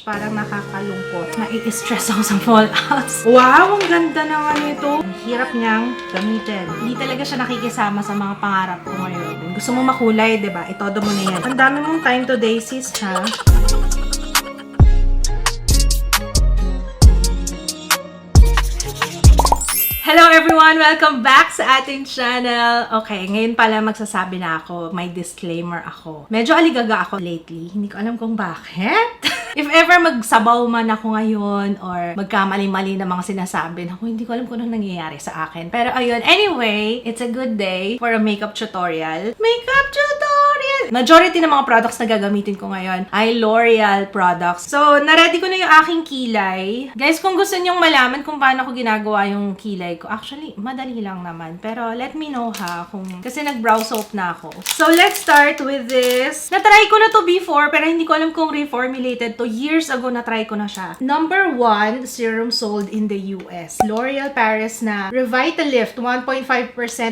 Parang nakakalungkot. Nai-stress ako sa fallouts. Wow! Ang ganda naman ito. Ang hirap niyang gamitin. Hindi talaga siya nakikisama sa mga pangarap ko ngayon. Gusto mo makulay, diba? Itodo mo na yan. Ang dami mong time today, sis, ha? Hello everyone! Welcome back sa ating channel. Okay, ngayon pala magsasabi na ako. May disclaimer ako. Medyo aligaga ako lately. Hindi ko alam kung bakit. If ever magsabaw man ako ngayon or magkamali-mali na mga sinasabi, ako hindi ko alam kung anong nangyayari sa akin. Pero ayun, anyway, it's a good day for a makeup tutorial. Makeup tutorial! Majority ng mga products na gagamitin ko ngayon ay L'Oreal products. So, na-ready ko na yung aking kilay. Guys, kung gusto nyong malaman kung paano ko ginagawa yung kilay ko, actually, madali lang naman. Pero let me know ha, kasi nag-brow soap na ako. So, let's start with this. Na-try ko na to before, pero hindi ko alam kung reformulated to. Years ago, na-try ko na siya. Number 1 serum sold in the US. L'Oreal Paris na Revitalift 1.5%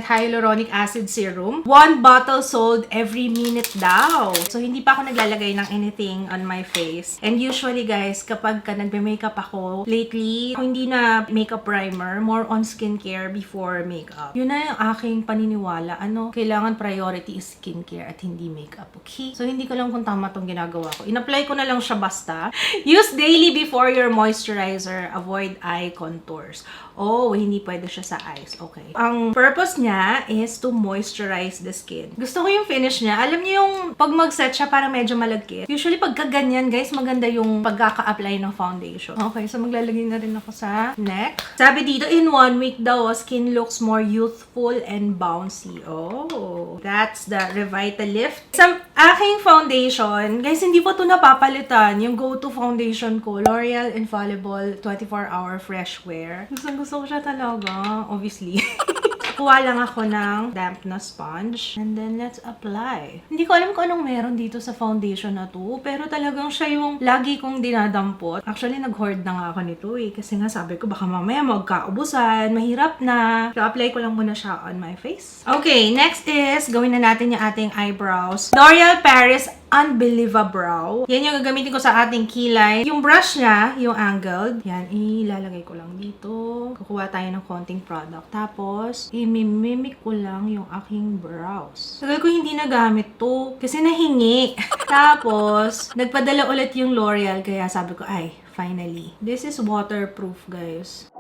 hyaluronic acid serum. 1 bottle sold every minute daw. So, hindi pa ako naglalagay ng anything on my face. And usually, guys, kapag nagbe-makeup ako, lately, hindi na makeup primer, more on skincare before makeup. Yun na yung aking paniniwala. Kailangan priority is skincare at hindi makeup. Okay? So, hindi ko lang kung tama tong ginagawa ko. In-apply ko na lang siya basta. Use daily before your moisturizer. Avoid eye contours. Oh, hindi pwede siya sa eyes. Okay. Ang purpose niya is to moisturize the skin. Gusto ko yung finish niya. Alam niyo yung pag mag-set siya parang medyo malagkit. Usually pagka ganyan, guys, maganda yung pagkaka-apply ng foundation. Okay, so maglalagay na rin ako sa neck. Sabi dito, in 1 week daw, skin looks more youthful and bouncy. Oh, that's the Revitalift. Sa aking foundation, guys, hindi po ito napapalitan. Yung go-to foundation ko, L'Oreal Infallible 24-Hour Fresh Wear. Gusto ko siya talaga, obviously. Kuha lang ako ng damp na sponge. And then, let's apply. Hindi ko alam kung anong meron dito sa foundation na to. Pero talagang siya yung lagi kong dinadampot. Actually, nag-hoard na nga ako nito eh. Kasi nga sabi ko, baka mamaya magkaubusan. Mahirap na. So, apply ko lang muna siya on my face. Okay, next is, gawin na natin yung ating eyebrows. L'Oreal Paris Unbelievable. Yan yung gagamitin ko sa ating kilay. Yung brush niya, yung angled, yan, ilalagay ko lang dito. Kukuha tayo ng konting product. Tapos, imimimik ko lang yung aking brows. Tagal ko hindi nagamit to kasi nahingi. Tapos, nagpadala ulit yung L'Oreal kaya sabi ko, ay, finally. This is waterproof, guys.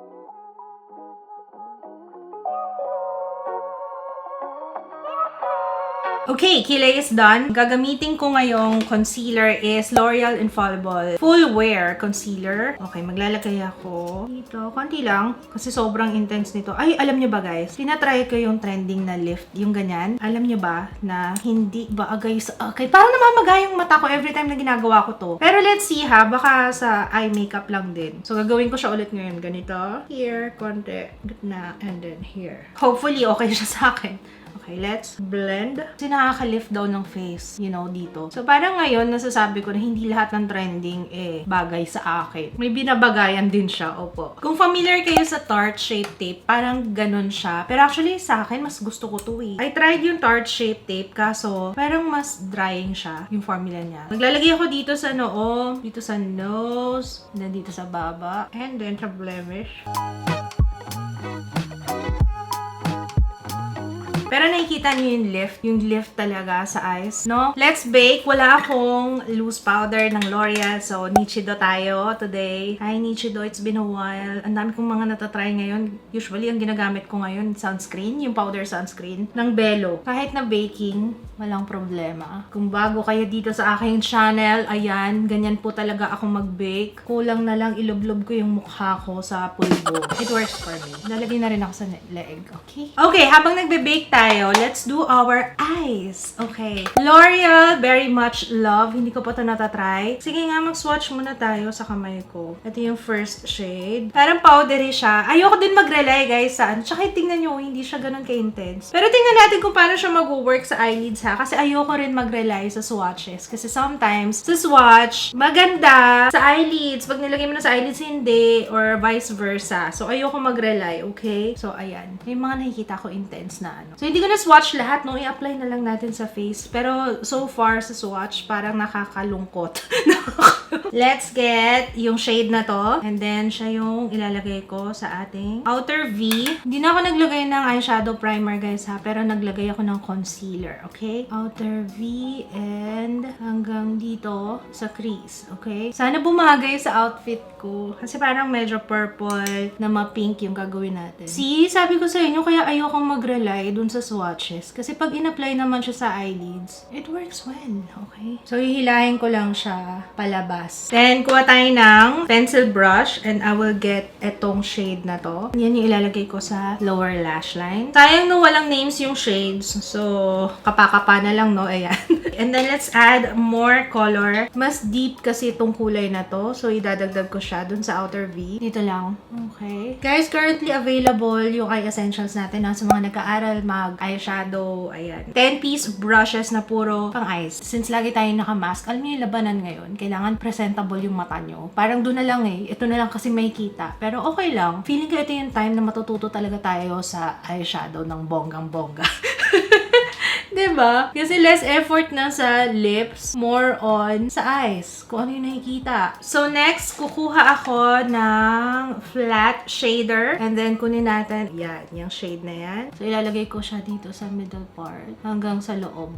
Okay, kilay is done. Gagamitin ko ngayong concealer is L'Oreal Infallible Full Wear Concealer. Okay, maglalagay ako dito. Konti lang, kasi sobrang intense nito. Ay, alam nyo ba guys? Tinatry ko yung trending na lift, yung ganyan. Alam nyo ba na hindi ba agay sa... Okay, parang namamagay yung mata ko every time na ginagawa ko to. Pero let's see ha, baka sa eye makeup lang din. So, gagawin ko siya ulit ngayon. Ganito. Here, konti. Gitna. And then here. Hopefully, okay siya sa akin. Okay, let's blend. Kasi nakaka-lift daw ng face, you know, dito. So, parang ngayon, nasasabi ko na hindi lahat ng trending bagay sa akin. May binabagayan din siya, opo. Kung familiar kayo sa Tarte Shape Tape, parang ganun siya. Pero actually, sa akin, mas gusto ko to eh. I tried yung Tarte Shape Tape, kaso parang mas drying siya, yung formula niya. Maglalagay ako dito sa noo, dito sa nose, and then dito sa baba, and then sa blemish. Pero nakikita niyo yung lift talaga sa eyes, no? Let's bake. Wala akong loose powder ng L'Oreal, so Nichido tayo today. Hi Nichido, it's been a while. Ang dami kong mga natatry ngayon. Usually, ang ginagamit ko ngayon, sunscreen, yung powder sunscreen ng Bello. Kahit na baking, walang problema. Kung bago kayo dito sa aking channel, ayan, ganyan po talaga ako mag-bake. Kulang na lang ilublob ko yung mukha ko sa pulbo. It works for me. Nalagay na rin ako sa leg, okay? Okay, habang nagbe-bake tayo, let's do our eyes. Okay. L'Oreal, very much love. Hindi ko pa ito natatry. Sige nga, mag-swatch muna tayo sa kamay ko. Ito yung first shade. Parang powdery siya. Ayoko din mag-rely, guys, sa ano. Tsaka tingnan nyo, hindi siya ganun ka-intense. Pero tingnan natin kung paano siya mag-work sa eyelids, ha? Kasi ayoko rin mag-rely sa swatches. Kasi sometimes, sa swatch, maganda. Sa eyelids, pag nilagay mo na sa eyelids, hindi. Or vice versa. So, ayoko mag-rely, okay? So, ayan. May mga nakikita ko intense na ano. So, hindi ko gonna swatch lahat, no? I-apply na lang natin sa face. Pero so far sa swatch, parang nakakalungkot. Let's get yung shade na to. And then, siya yung ilalagay ko sa ating outer V. Hindi na ako naglagay ng eyeshadow primer, guys, ha? Pero naglagay ako ng concealer, okay? Outer V and hanggang dito sa crease, okay? Sana bumagay sa outfit ko. Kasi parang medyo purple na ma-pink yung gagawin natin. See, sabi ko sa inyo, kaya ayokong mag-rely dun sa swatches. Kasi pag in-apply naman siya sa eyelids, it works well, okay? So, hihilahin ko lang siya palabas. Then, kuha tayo ng pencil brush and I will get etong shade na to. Yan yung ilalagay ko sa lower lash line. Sayang no, walang names yung shades. So, kapakapa na lang, no? Ayan. And then, let's add more color. Mas deep kasi itong kulay na to. So, idadagdag ko siya dun sa outer V. Dito lang. Okay. Guys, currently available yung eye essentials natin sa mga nag-aaral mag-eyeshadow. Ayan. 10-piece brushes na puro pang eyes. Since lagi tayong naka-mask, alam niyo yung labanan ngayon. Kailangan presentable yung mata nyo. Parang doon na lang eh. Ito na lang kasi may kita. Pero okay lang. Feeling ko ito yung time na matututo talaga tayo sa eyeshadow ng bonggang-bongga. Diba? Kasi less effort na sa lips, more on sa eyes. Kung ano yung nakikita. So, next, kukuha ako ng flat shader. And then, kunin natin, yan, yung shade na yan. So, ilalagay ko siya dito sa middle part hanggang sa loob.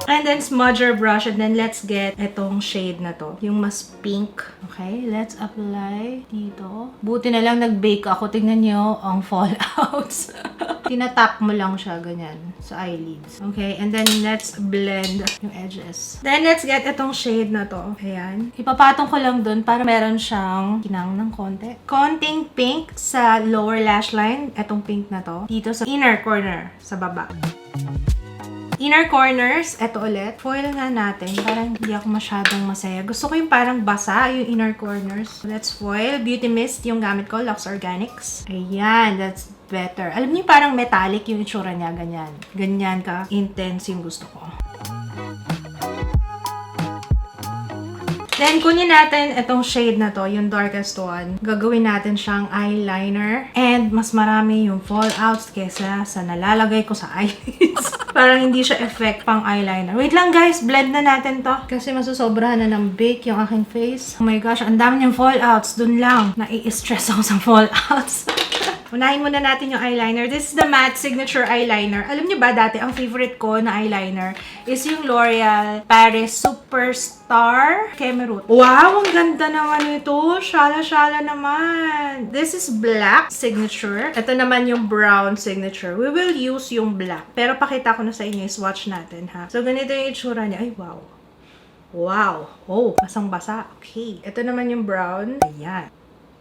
And then, smudger brush. And then, let's get itong shade na to. Yung mas pink. Okay? Let's apply dito. Buti na lang nag-bake ako. Tingnan nyo ang fallouts. Tinatap mo lang siya, ganyan, sa eyelids. Okay? And then, let's blend yung edges. Then, let's get itong shade na to. Ayan. Ipapatong ko lang dun para meron siyang kinang ng konti. Konting pink sa lower lash line. Itong pink na to. Dito sa inner corner, sa baba. Inner corners, eto ulit. Foil nga natin. Parang hindi ako masyadong masaya. Gusto ko yung parang basa, yung inner corners. Let's foil. Beauty Mist yung gamit ko. Lux Organics. Ayan, that's better. Alam niyo parang metallic yung itsura niya. Ganyan. Ganyan ka. Intense yung gusto ko. Then, kunin natin itong shade na to, yung darkest one. Gagawin natin siyang eyeliner. And mas marami yung fallouts kesa sa nalalagay ko sa eyelids. Parang hindi siya effect pang eyeliner. Wait lang guys, blend na natin to. Kasi masusobrahan na ng bake yung aking face. Oh my gosh, ang dami niyang fallouts. Dun lang, nai-stress ako sa fallouts. Unahin muna natin yung eyeliner. This is the matte signature eyeliner. Alam niyo ba, dati ang favorite ko na eyeliner is yung L'Oreal Paris Superstar Cameroon. Wow, ang ganda naman ito. Shala-shala naman. This is black signature. Ito naman yung brown signature. We will use yung black. Pero pakita ko na sa inyo, swatch natin ha. So, ganito yung itsura niya. Ay, wow. Wow. Oh, basang-basa. Okay. Ito naman yung brown. Ayan.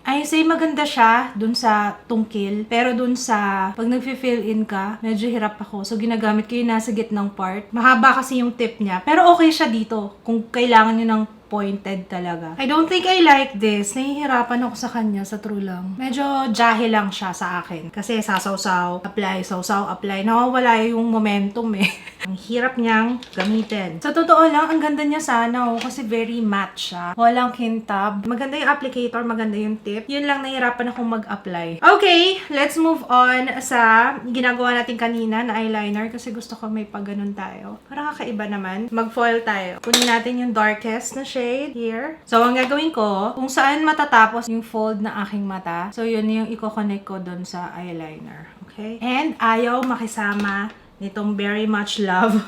I say maganda siya dun sa tungkil, pero dun sa pag nag-fill in ka, medyo hirap ako. So, ginagamit ko yung nasa gitnang part. Mahaba kasi yung tip niya, pero okay siya dito kung kailangan nyo ng pointed talaga. I don't think I like this. Nahihirapan ako sa kanya, sa true lang. Medyo jahe lang siya sa akin. Kasi sasaw-saw, apply. Nawawala yung momentum eh. Ang hirap niyang gamitin. Sa totoo lang, ang ganda niya sana kasi very matte siya. Walang kintab. Maganda yung applicator, maganda yung tip. Yun lang, nahihirapan akong mag-apply. Okay, let's move on sa ginagawa natin kanina na eyeliner kasi gusto ko may pag ganun tayo. Para kakaiba naman. Mag-foil tayo. Kunin natin yung darkest na shade here. So, ang gagawin ko, kung saan matatapos yung fold na aking mata, so yun yung i-connect ko dun sa eyeliner. Okay? And ayaw makisama nitong very much love.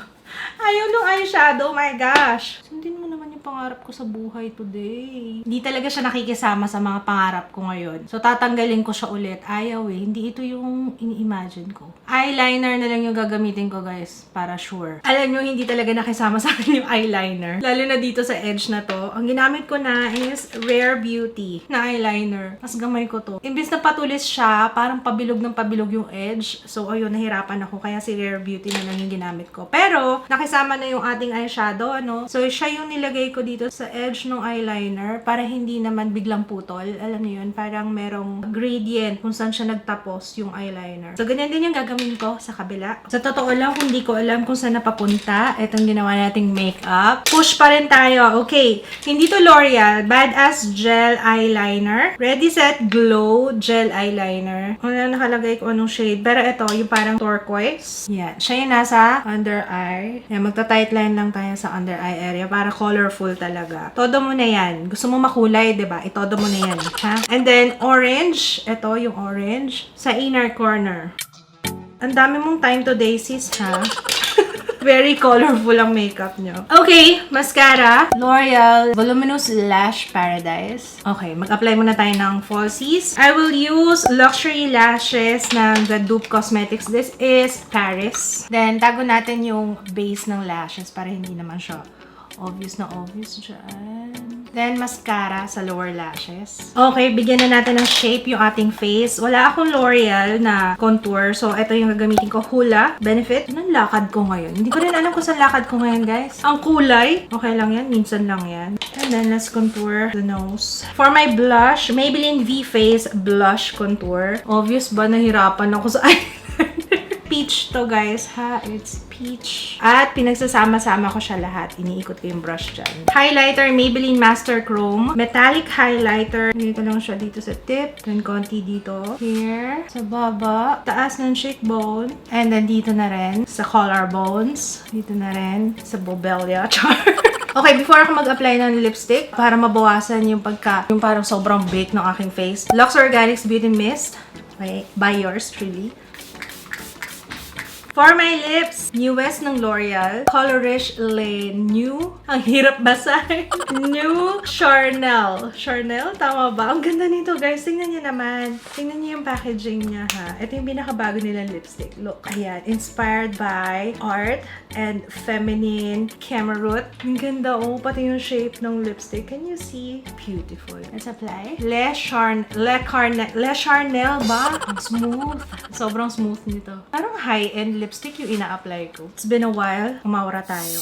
Ayaw nung eyeshadow, my gosh. Sundin mo naman yung pangarap ko sa buhay today. Hindi talaga siya nakikisama sa mga pangarap ko ngayon. So, tatanggalin ko siya ulit. Ayaw eh. Hindi ito yung ini-imagine ko. Eyeliner na lang yung gagamitin ko, guys. Para sure. Alam nyo, hindi talaga nakisama sa akin yung eyeliner. Lalo na dito sa edge na to. Ang ginamit ko na is Rare Beauty na eyeliner. Mas gamay ko to. Imbis na patulis siya, parang pabilog ng pabilog yung edge. So, ayun, nahirapan ako. Kaya si Rare Beauty na lang yung ginamit ko. Pero, nakisama na yung ating eyeshadow, ano? So, siya yung nilagay nilalagay ko dito sa edge ng eyeliner para hindi naman biglang putol. Alam niyo yun, parang merong gradient kung saan siya nagtapos yung eyeliner. So, ganyan din yung gagawin ko sa kabila. Sa totoo lang, kung di ko alam kung saan napapunta, itong ginawa nating makeup. Push pa rin tayo. Okay, hindi to L'Oreal. Badass Gel Eyeliner. Ready, Set, Glow Gel Eyeliner. Wala nakalagay ko anong shade. Pero ito, yung parang turquoise. Yan. Siya yung nasa under eye. Yan, magta-tight line lang tayo sa under eye area para colorful talaga. Todo mo na yan. Gusto mo makulay, diba? Itodo mo na yan. Ha? And then, orange. Ito, yung orange. Sa inner corner. Ang dami mong time today, sis, ha? Very colorful ang makeup nyo. Okay, mascara. L'Oreal Voluminous Lash Paradise. Okay, mag-apply muna tayo ng falsies. I will use luxury lashes ng The Dupe Cosmetics. This is Paris. Then, tago natin yung base ng lashes para hindi naman siya obvious na obvious dyan. Then, mascara sa lower lashes. Okay, bigyan na natin ng shape yung ating face. Wala akong L'Oreal na contour. So, ito yung gagamitin ko. Hula Benefit. Anong lakad ko ngayon? Hindi ko rin alam kung saan lakad ko ngayon, guys. Ang kulay. Okay lang yan. Minsan lang yan. And then, let's contour the nose. For my blush, Maybelline V-Face Blush Contour. Obvious ba? Nahirapan ako sa eyeliner. Peach to, guys, ha? It's peach. At pinagsasama-sama ko siya lahat. Iniikot ko yung brush dyan. Highlighter, Maybelline Master Chrome. Metallic highlighter. Dito lang siya dito sa tip. Then, konti dito. Here. Sa baba. Taas ng cheekbone. And then, dito na rin. Sa collarbones. Dito na rin. Sa bobellia. Char. Okay, before ako mag-apply ng lipstick, para mabawasan yung yung parang sobrang bake ng aking face. Lux Organics Beauty Mist. Okay, by yours truly. For my lips, newest ng L'Oreal, Colorish Lane New. Ang hirap basahin. New Charnel. Charnel? Tama ba? Ang ganda nito, guys. Tingnan niyo naman. Tingnan niyo yung packaging niya, ha? Ito yung pinakabago nilang lipstick. Look, ayan. Inspired by art and feminine cameroot. Ang ganda, oh. Pati yung shape ng lipstick. Can you see? Beautiful. Let's apply. Le Charnel ba? Ang smooth. Sobrang smooth nito. Parang high-end lipstick yung ina-apply ko. It's been a while. Umawara tayo.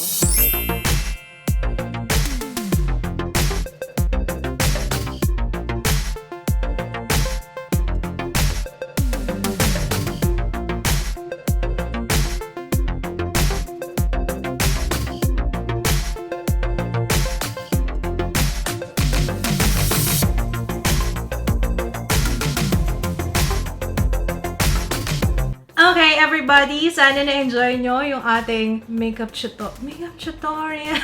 Okay, everybody, sana na-enjoy nyo yung ating makeup tutorial.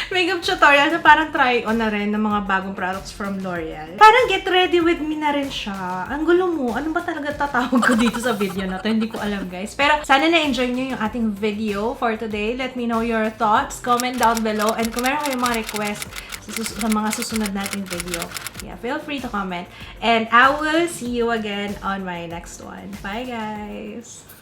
Makeup tutorial na parang try-on na rin ng mga bagong products from L'Oreal. Parang get ready with me na rin siya. Ang gulo mo, ano ba talaga tatawag ko dito sa video na to? Hindi ko alam, guys. Pero sana na-enjoy nyo yung ating video for today. Let me know your thoughts. Comment down below. And kung meron kayong mga request sa mga susunod nating video, yeah, feel free to comment. And I will see you again on my next one. Bye, guys!